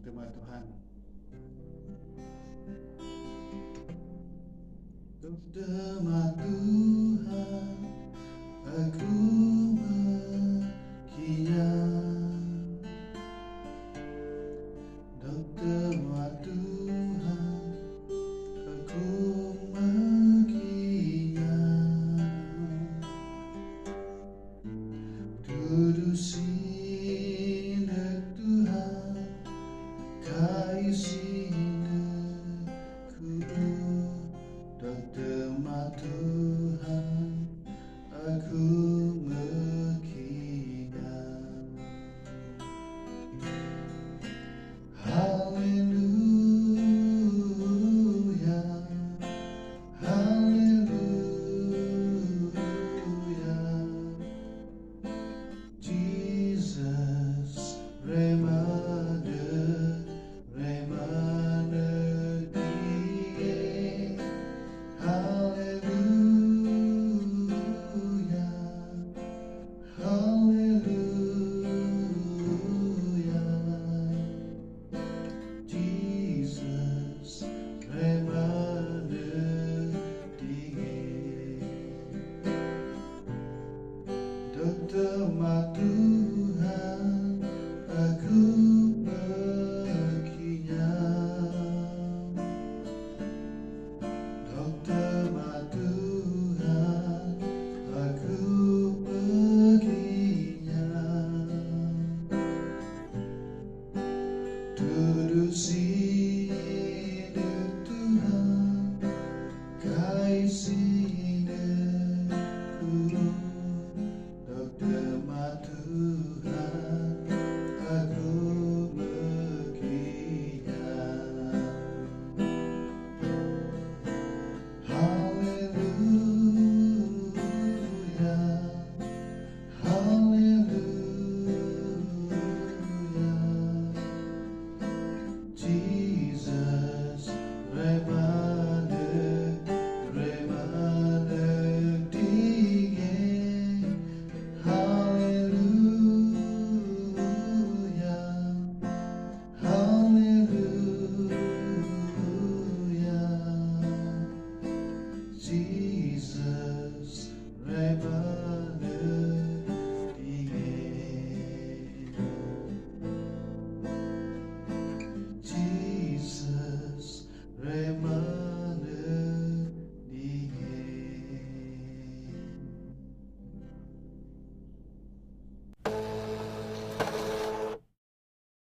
firman Tuhan. Untuk nama Tuhan aku menginyam, untuk nama Tuhan aku menginyam. Duduk sinar Tuhan, kayu sinarku, untuk nama Tuhan aku menginyam. Haleluya, haleluya. Jesus, Remade die. Haleluya, haleluya. Jesus, Remade die. Nama Tuhan aku menginyam, nama Tuhan aku menginyam. Duduk